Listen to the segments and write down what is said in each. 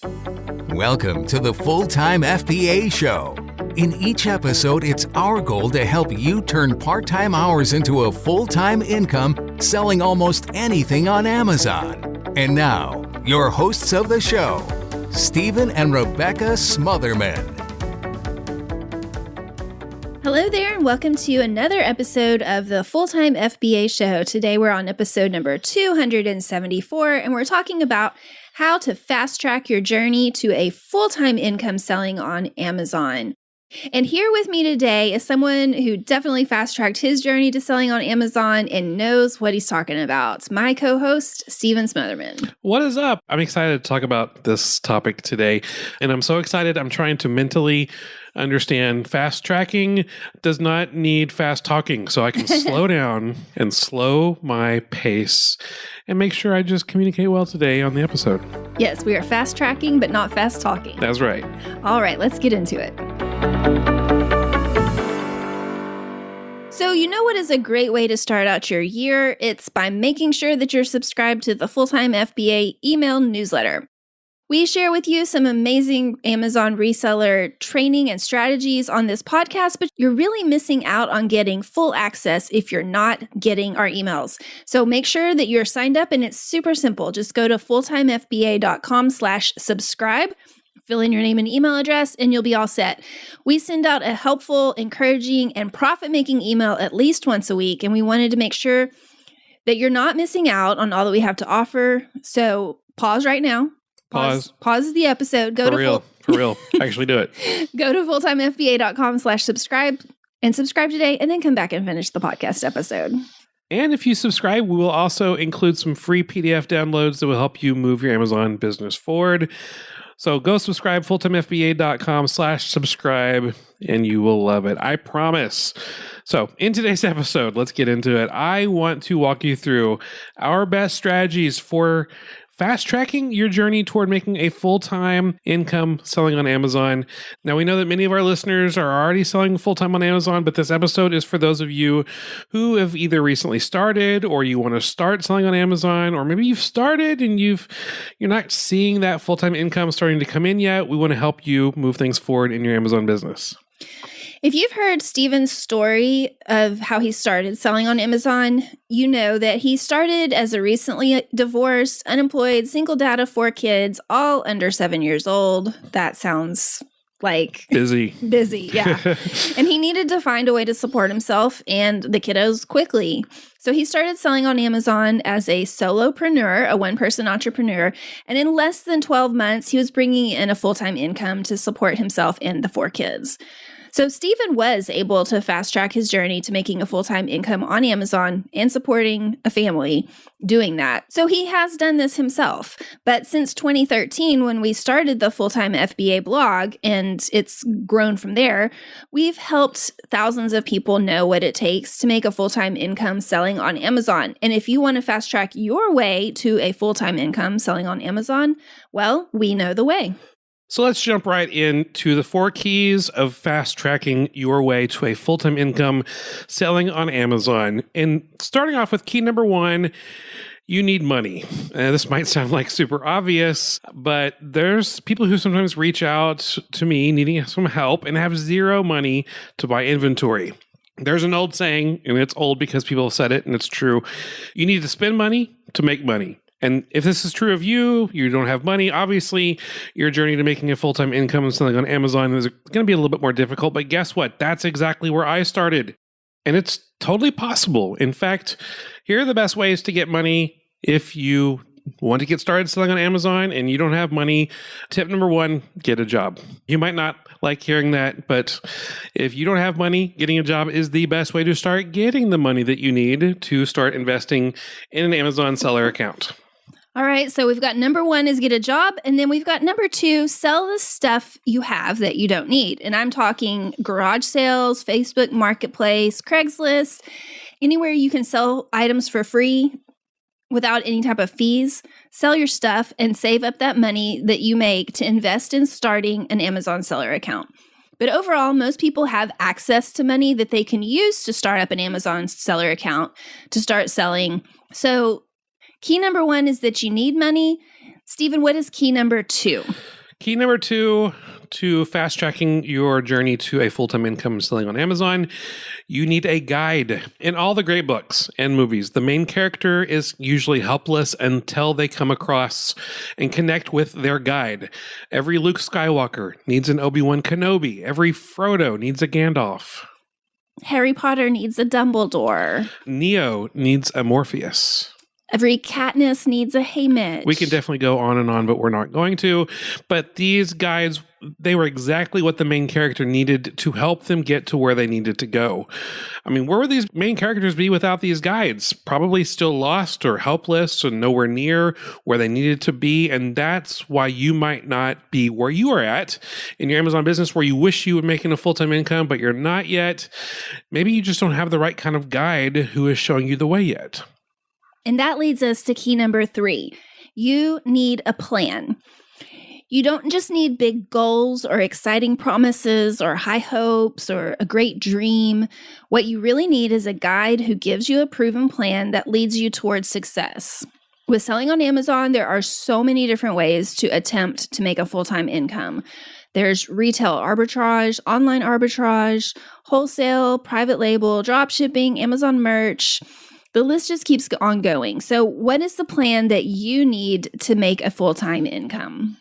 Welcome to the Full-Time FBA Show. In each episode, it's our goal to help you turn part-time hours into a full-time income selling almost anything on Amazon. And now, your hosts of the show, Stephen and Rebecca Smotherman. Hello there, and welcome to another episode of the Full-Time FBA Show. Today we're on episode number 274, and we're talking about how to fast-track your journey to a full-time income selling on Amazon. And here with me today is someone who definitely fast-tracked his journey to selling on Amazon and knows what he's talking about. My co-host, Stephen Smotherman. What is up? I'm excited to talk about this topic today. And I'm so excited. I'm trying to mentally understand fast tracking does not need fast talking. So I can slow down and slow my pace and make sure I just communicate well today on the episode. Yes, we are fast tracking, but not fast talking. That's right. All right, let's get into it. So you know what is a great way to start out your year? It's by making sure that you're subscribed to the Full-Time FBA email newsletter. We share with you some amazing Amazon reseller training and strategies on this podcast, but you're really missing out on getting full access if you're not getting our emails. So make sure that you're signed up, and it's super simple. Just go to fulltimefba.com/subscribe. Fill in your name and email address, and you'll be all set. We send out a helpful, encouraging, and profit-making email at least once a week, and we wanted to make sure that you're not missing out on all that we have to offer. So pause right now. Pause the episode. Go for real. Actually do it. Go to fulltimefba.com/subscribe and subscribe today, and then come back and finish the podcast episode. And if you subscribe, we will also include some free PDF downloads that will help you move your Amazon business forward. So go subscribe, fulltimefba.com/subscribe, and you will love it. I promise. So in today's episode, let's get into it. I want to walk you through our best strategies for fast-tracking your journey toward making a full-time income selling on Amazon. Now, we know that many of our listeners are already selling full-time on Amazon, but this episode is for those of you who have either recently started or you want to start selling on Amazon, or maybe you've started and you're not seeing that full-time income starting to come in yet. We want to help you move things forward in your Amazon business. If you've heard Stephen's story of how he started selling on Amazon, you know that he started as a recently divorced, unemployed, single dad of 4 kids, all under 7 years old. That sounds like busy, yeah. And he needed to find a way to support himself and the kiddos quickly. So he started selling on Amazon as a solopreneur, a one-person entrepreneur. And in less than 12 months, he was bringing in a full-time income to support himself and the 4 kids. So Stephen was able to fast-track his journey to making a full-time income on Amazon and supporting a family doing that. So he has done this himself. But since 2013, when we started the Full-Time FBA blog, and it's grown from there, we've helped thousands of people know what it takes to make a full-time income selling on Amazon. And if you want to fast-track your way to a full-time income selling on Amazon, well, we know the way. So let's jump right into the 4 keys of fast tracking your way to a full-time income selling on Amazon. And starting off with key number 1, you need money. This might sound like super obvious, but there's people who sometimes reach out to me needing some help and have zero money to buy inventory. There's an old saying, and it's old because people have said it, and it's true. You need to spend money to make money. And if this is true of you, you don't have money, obviously your journey to making a full-time income and selling on Amazon is going to be a little bit more difficult. But guess what? That's exactly where I started. And it's totally possible. In fact, here are the best ways to get money if you want to get started selling on Amazon and you don't have money. Tip number 1, get a job. You might not like hearing that, but if you don't have money, getting a job is the best way to start getting the money that you need to start investing in an Amazon seller account. All right, so we've got number 1 is get a job, and then we've got number 2, sell the stuff you have that you don't need. And I'm talking garage sales, Facebook Marketplace, Craigslist, anywhere you can sell items for free without any type of fees. Sell your stuff and save up that money that you make to invest in starting an Amazon seller account. But overall, most people have access to money that they can use to start up an Amazon seller account to start selling. So key number 1 is that you need money. Stephen, what is key number 2? Key number 2 to fast tracking your journey to a full-time income selling on Amazon, you need a guide. In all the great books and movies, the main character is usually helpless until they come across and connect with their guide. Every Luke Skywalker needs an Obi-Wan Kenobi. Every Frodo needs a Gandalf. Harry Potter needs a Dumbledore. Neo needs a Morpheus. Every Katniss needs a Haymitch. We can definitely go on and on, but we're not going to. But these guides, they were exactly what the main character needed to help them get to where they needed to go. I mean, where would these main characters be without these guides? Probably still lost or helpless or nowhere near where they needed to be. And that's why you might not be where you are at in your Amazon business, where you wish you were making a full-time income, but you're not yet. Maybe you just don't have the right kind of guide who is showing you the way yet. And that leads us to key number 3. You need a plan. You don't just need big goals or exciting promises or high hopes or a great dream. What you really need is a guide who gives you a proven plan that leads you towards success. With selling on Amazon, there are so many different ways to attempt to make a full-time income. There's retail arbitrage, online arbitrage, wholesale, private label, drop shipping, Amazon merch. The list just keeps on going. So what is the plan that you need to make a full-time income?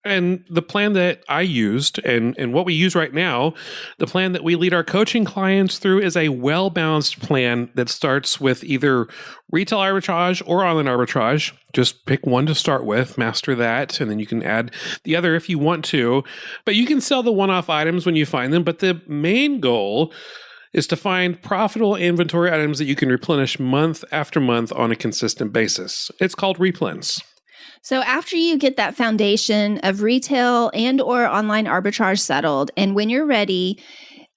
And the plan that I used and what we use right now, the plan that we lead our coaching clients through is a well-balanced plan that starts with either retail arbitrage or online arbitrage. Just pick one to start with, master that, and then you can add the other if you want to. But you can sell the one-off items when you find them. But the main goal is to find profitable inventory items that you can replenish month after month on a consistent basis. It's called replens. So after you get that foundation of retail and or online arbitrage settled, and when you're ready,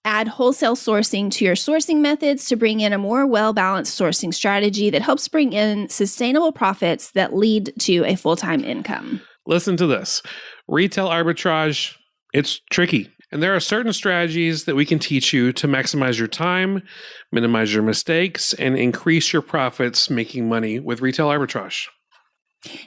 add wholesale sourcing to your sourcing methods to bring in a more well-balanced sourcing strategy that helps bring in sustainable profits that lead to a full-time income. Listen to this. Retail arbitrage, it's tricky. And there are certain strategies that we can teach you to maximize your time, minimize your mistakes, and increase your profits making money with retail arbitrage.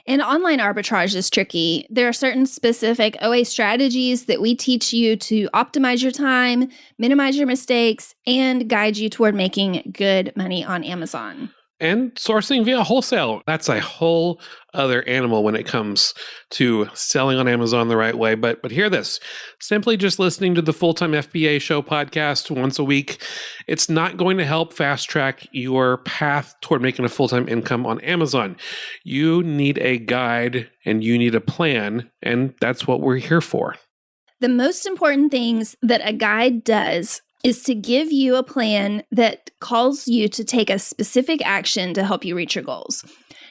And online arbitrage is tricky. There are certain specific OA strategies that we teach you to optimize your time, minimize your mistakes, and guide you toward making good money on Amazon. And sourcing via wholesale. That's a whole other animal when it comes to selling on Amazon the right way. But hear this. Simply just listening to the Full-Time FBA Show podcast once a week, it's not going to help fast track your path toward making a full-time income on Amazon. You need a guide and you need a plan, and that's what we're here for. The most important things that a guide does is to give you a plan that calls you to take a specific action to help you reach your goals.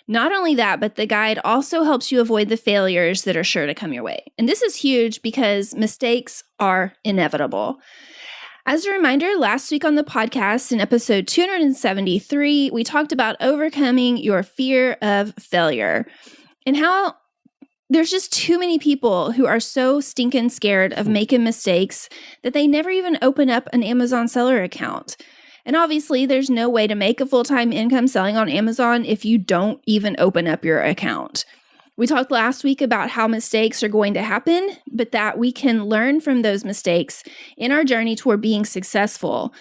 Not only that, but the guide also helps you avoid the failures that are sure to come your way. And this is huge because mistakes are inevitable. As a reminder, last week on the podcast in episode 273, we talked about overcoming your fear of failure and how there's just too many people who are so stinking scared of making mistakes that they never even open up an Amazon seller account. And obviously, there's no way to make a full-time income selling on Amazon if you don't even open up your account. We talked last week about how mistakes are going to happen, but that we can learn from those mistakes in our journey toward being successful.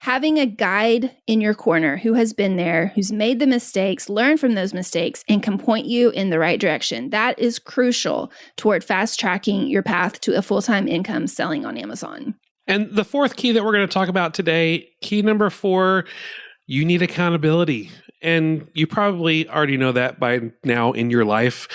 Having a guide in your corner who has been there, who's made the mistakes, learned from those mistakes, and can point you in the right direction. That is crucial toward fast tracking your path to a full-time income selling on Amazon. And the fourth key that we're going to talk about today, key number 4, you need accountability. And you probably already know that by now in your life.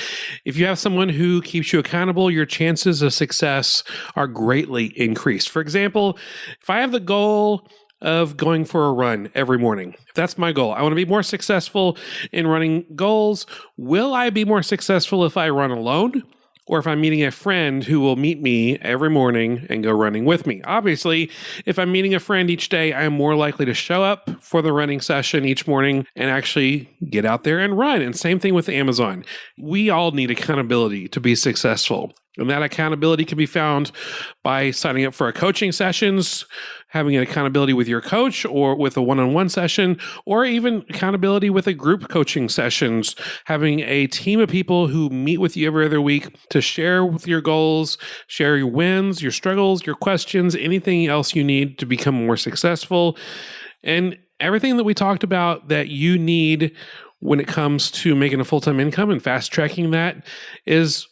If you have someone who keeps you accountable, your chances of success are greatly increased. For example, if I have the goal of going for a run every morning, if that's my goal, I want to be more successful in running goals. Will I be more successful if I run alone? Or if I'm meeting a friend who will meet me every morning and go running with me? Obviously, if I'm meeting a friend each day, I'm more likely to show up for the running session each morning and actually get out there and run. And same thing with Amazon. We all need accountability to be successful. And that accountability can be found by signing up for a coaching sessions, having an accountability with your coach or with a one-on-one session, or even accountability with a group coaching sessions, having a team of people who meet with you every other week to share with your goals, share your wins, your struggles, your questions, anything else you need to become more successful. And everything that we talked about that you need when it comes to making a full-time income and fast-tracking that is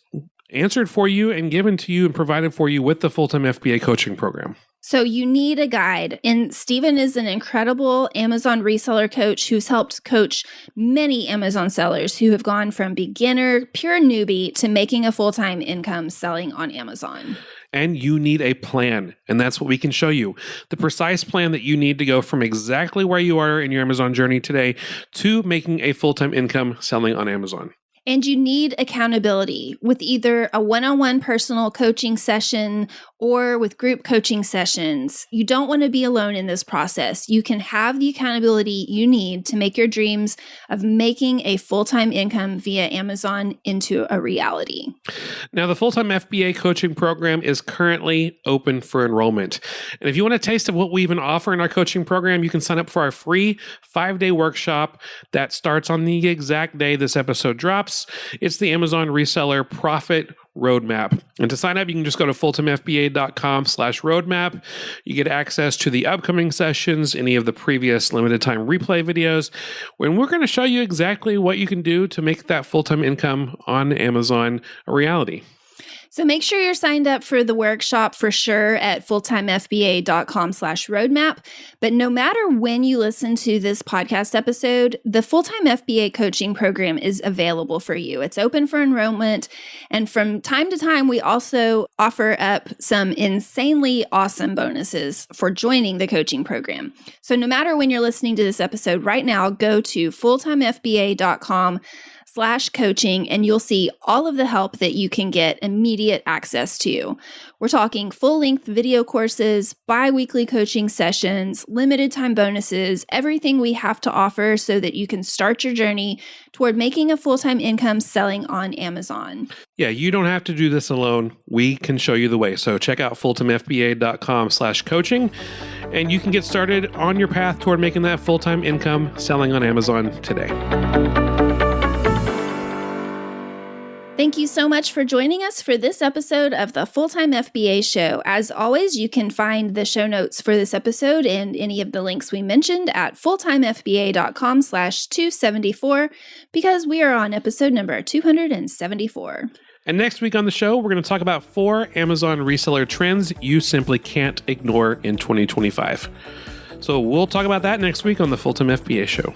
answered for you and given to you and provided for you with the full-time FBA coaching program. So you need a guide. And Stephen is an incredible Amazon reseller coach who's helped coach many Amazon sellers who have gone from beginner, pure newbie, to making a full-time income selling on Amazon. And you need a plan. And that's what we can show you. The precise plan that you need to go from exactly where you are in your Amazon journey today to making a full-time income selling on Amazon. And you need accountability with either a one-on-one personal coaching session or with group coaching sessions. You don't want to be alone in this process. You can have the accountability you need to make your dreams of making a full-time income via Amazon into a reality. Now, the full-time FBA coaching program is currently open for enrollment. And if you want a taste of what we even offer in our coaching program, you can sign up for our free 5-day workshop that starts on the exact day this episode drops. It's the Amazon Reseller Profit Roadmap. And to sign up, you can just go to fulltimefba.com/roadmap. You get access to the upcoming sessions, any of the previous limited time replay videos, when we're going to show you exactly what you can do to make that full-time income on Amazon a reality. So make sure you're signed up for the workshop for sure at fulltimefba.com/roadmap. But no matter when you listen to this podcast episode, the Full-Time FBA coaching program is available for you. It's open for enrollment. And from time to time, we also offer up some insanely awesome bonuses for joining the coaching program. So no matter when you're listening to this episode right now, go to fulltimefba.com/coaching, and you'll see all of the help that you can get immediate access to. We're talking full-length video courses, bi-weekly coaching sessions, limited time bonuses, everything we have to offer so that you can start your journey toward making a full-time income selling on Amazon. Yeah, you don't have to do this alone. We can show you the way. So check out fulltimefba.com/coaching, and you can get started on your path toward making that full-time income selling on Amazon today. Thank you so much for joining us for this episode of the Full-Time FBA Show. As always, you can find the show notes for this episode and any of the links we mentioned at fulltimefba.com/274 because we are on episode number 274. And next week on the show, we're going to talk about 4 Amazon reseller trends you simply can't ignore in 2025. So we'll talk about that next week on the Full-Time FBA Show.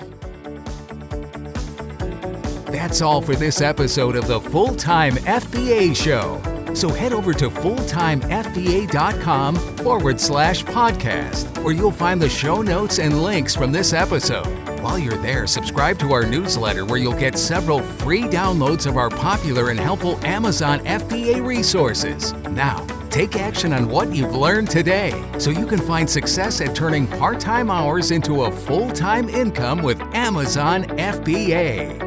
That's all for this episode of the Full-Time FBA Show. So head over to fulltimefba.com/podcast, where you'll find the show notes and links from this episode. While you're there, subscribe to our newsletter where you'll get several free downloads of our popular and helpful Amazon FBA resources. Now, take action on what you've learned today so you can find success at turning part-time hours into a full-time income with Amazon FBA.